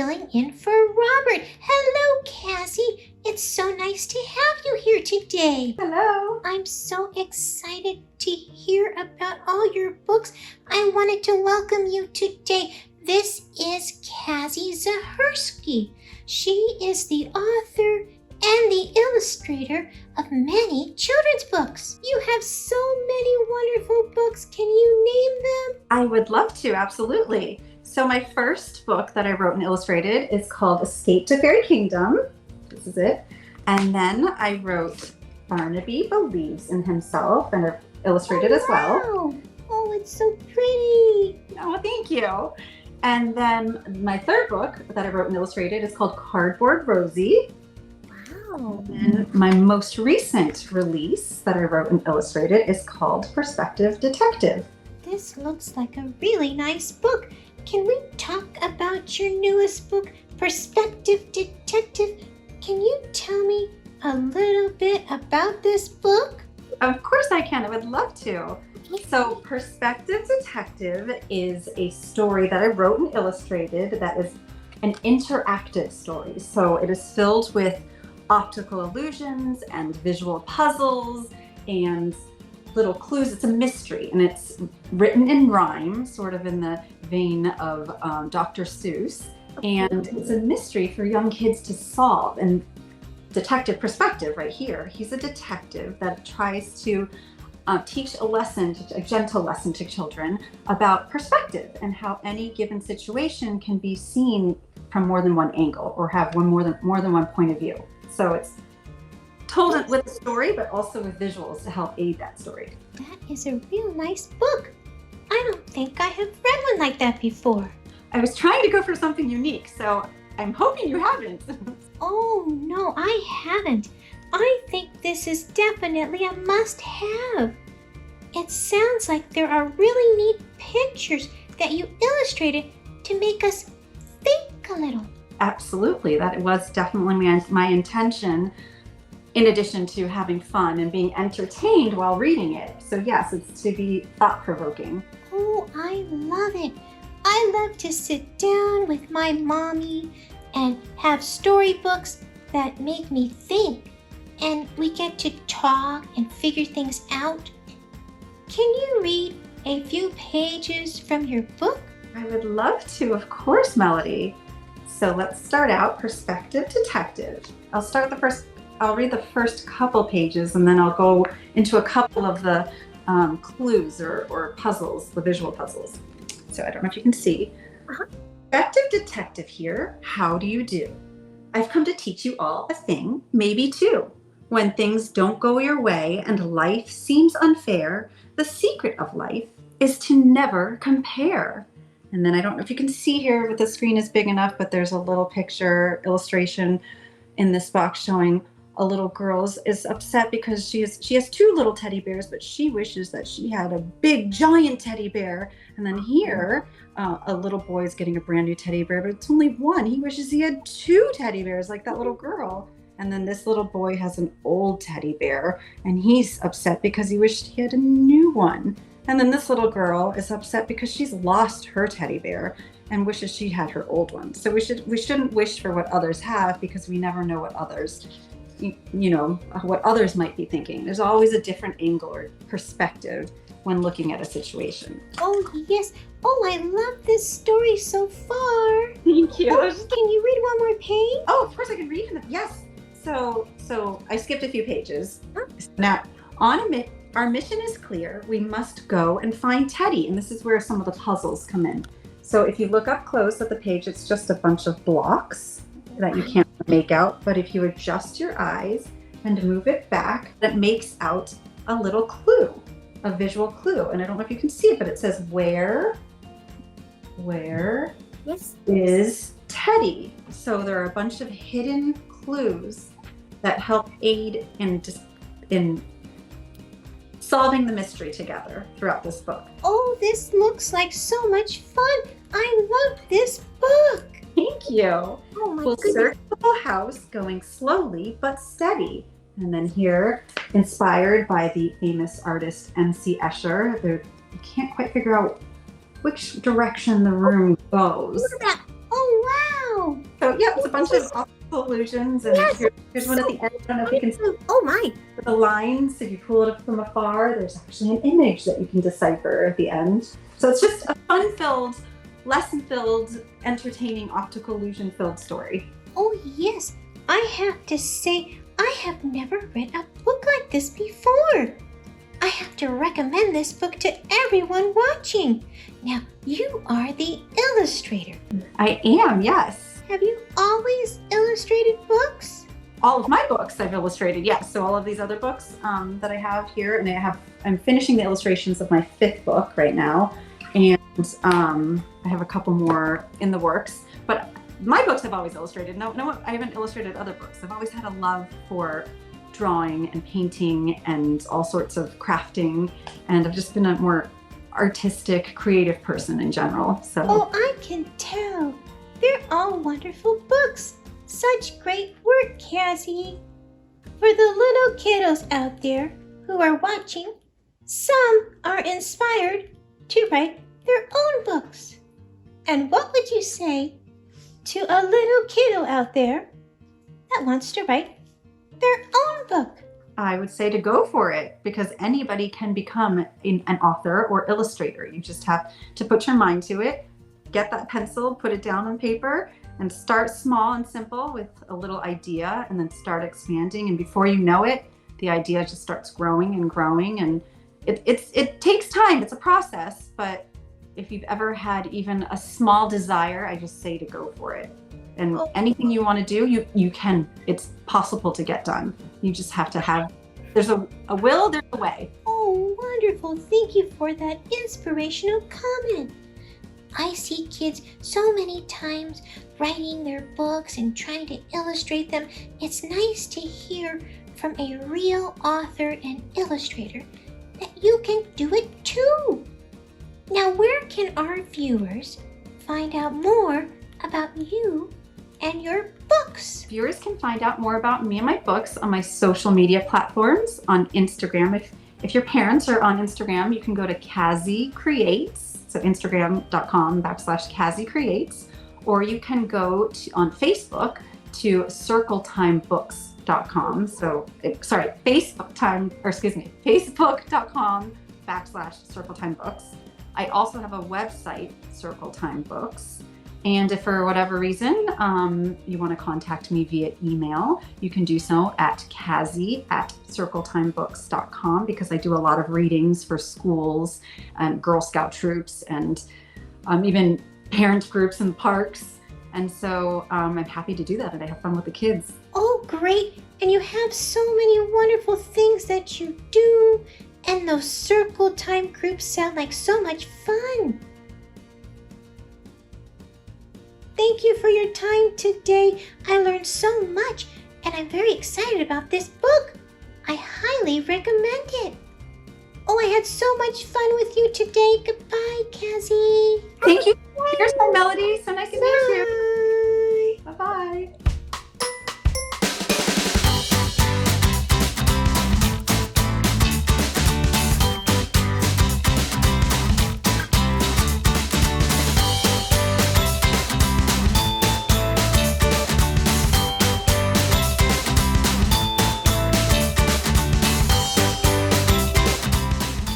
filling in for Robert. Hello, Cazzy. It's so nice to have you here today. Hello. I'm so excited to hear about all your books. I wanted to welcome you today. This is Cazzy Zahursky. She is the author and the illustrator of many children's books. You have so many wonderful books. Can you name them? I would love to, absolutely. So my first book that I wrote and illustrated is called Escape to Fairy Kingdom. This is it. And then I wrote Barnaby Believes in Himself and I've illustrated as well. Wow. Oh, it's so pretty. Oh, thank you. And then my third book that I wrote and illustrated is called Cardboard Rosie. Wow. And my most recent release that I wrote and illustrated is called Perspective Detective. This looks like a really nice book. Can we talk about your newest book, Perspective Detective? Can you tell me a little bit about this book? Of course I can. I would love to. So Perspective Detective is a story that I wrote and illustrated that is an interactive story. So it is filled with optical illusions and visual puzzles and little clues. It's a mystery and it's written in rhyme, sort of in the vein of Dr. Seuss. And it's a mystery for young kids to solve. And detective perspective right here. He's a detective that tries to teach a gentle lesson to children about perspective and how any given situation can be seen from more than one angle or have more than one point of view. So it's told with a story, but also with visuals to help aid that story. That is a real nice book. I don't think I have read one like that before. I was trying to go for something unique, so I'm hoping you haven't. Oh, no, I haven't. I think this is definitely a must-have. It sounds like there are really neat pictures that you illustrated to make us think a little. Absolutely, that was definitely my intention, in addition to having fun and being entertained while reading it. So yes, it's to be thought-provoking. Oh, I love it. I love to sit down with my mommy and have storybooks that make me think. And we get to talk and figure things out. Can you read a few pages from your book? I would love to, of course, Melody. So let's start out Perspective Detective. I'll read the first couple pages and then I'll go into a couple of the clues or puzzles, the visual puzzles. So I don't know if you can see. Perspective Detective here, how do you do? I've come to teach you all a thing, maybe two. When things don't go your way and life seems unfair, the secret of life is to never compare. And then I don't know if you can see here, but the screen is big enough, but there's a little picture illustration in this box showing a little girl is upset because she has two little teddy bears, but she wishes that she had a big giant teddy bear. And then here, a little boy is getting a brand new teddy bear, but it's only one. He wishes he had two teddy bears like that little girl. And then this little boy has an old teddy bear and he's upset because he wished he had a new one. And then this little girl is upset because she's lost her teddy bear and wishes she had her old one. So we shouldn't wish for what others have because we never know what others might be thinking. There's always a different angle or perspective when looking at a situation. Oh, yes. Oh, I love this story so far. Thank you. Oh, can you read one more page? Oh, of course I can read from them. Yes. So I skipped a few pages. Now, our mission is clear. We must go and find Teddy. And this is where some of the puzzles come in. So if you look up close at the page, it's just a bunch of blocks that you can't make out. But if you adjust your eyes and move it back, that makes out a little clue, a visual clue. And I don't know if you can see it, but it says, where is Teddy? So there are a bunch of hidden clues that help aid in solving the mystery together throughout this book. Oh, this looks like so much fun. I love this book. Thank you. Oh my We'll goodness. search the whole house, going slowly but steady. And then here, inspired by the famous artist M.C. Escher, you can't quite figure out which direction the room goes. Look at that. Oh, wow. So yeah, it's a bunch of optical illusions, and Yes, here's one at the end. I don't know if you can see Oh my! the lines. If you pull it up from afar, there's actually an image that you can decipher at the end. So it's just a fun-filled, lesson-filled, entertaining, optical illusion-filled story. Oh yes, I have to say, I have never read a book like this before. I have to recommend this book to everyone watching. Now, you are the illustrator. I am, yes. Have you always illustrated books? All of my books I've illustrated, yes. So all of these other books that I have here, and I'm finishing the illustrations of my 5th book right now, and I have a couple more in the works. But my books I've always illustrated. No, I haven't illustrated other books. I've always had a love for drawing and painting and all sorts of crafting, and I've just been a more artistic, creative person in general. So Oh, I can tell. They're all wonderful books. Such great work, Cazzy. For the little kiddos out there who are watching, some are inspired to write their own books. And what would you say to a little kiddo out there that wants to write their own book? I would say to go for it, because anybody can become an author or illustrator. You just have to put your mind to it, get that pencil, put it down on paper, and start small and simple with a little idea, and then start expanding. And before you know it, the idea just starts growing and growing. And it takes time. It's a process. But if you've ever had even a small desire, I just say to go for it. And anything you want to do, you can. It's possible to get done. You just have to have, there's a will, there's a way. Oh, wonderful. Thank you for that inspirational comment. I see kids so many times writing their books and trying to illustrate them. It's nice to hear from a real author and illustrator that you can do it too. Now, where can our viewers find out more about you and your books? Viewers can find out more about me and my books on my social media platforms on Instagram. If your parents are on Instagram, you can go to Cazzy Creates, so Instagram.com/Cazzy Creates, or you can go on Facebook to circletimebooks.com. So, sorry, Facebook.com/circletimebooks. I also have a website, Circle Time Books. And if for whatever reason you want to contact me via email, you can do so at Cazzy@circletimebooks.com, because I do a lot of readings for schools and Girl Scout troops and even parent groups in parks. And so I'm happy to do that, and I have fun with the kids. Oh, great. And you have so many wonderful things that you do. And those circle time groups sound like so much fun. Thank you for your time today. I learned so much, and I'm very excited about this book. I highly recommend it. Oh, I had so much fun with you today. Goodbye, Cazzy. Thank you. Here's my melody. So nice to meet you. Bye. Bye-bye.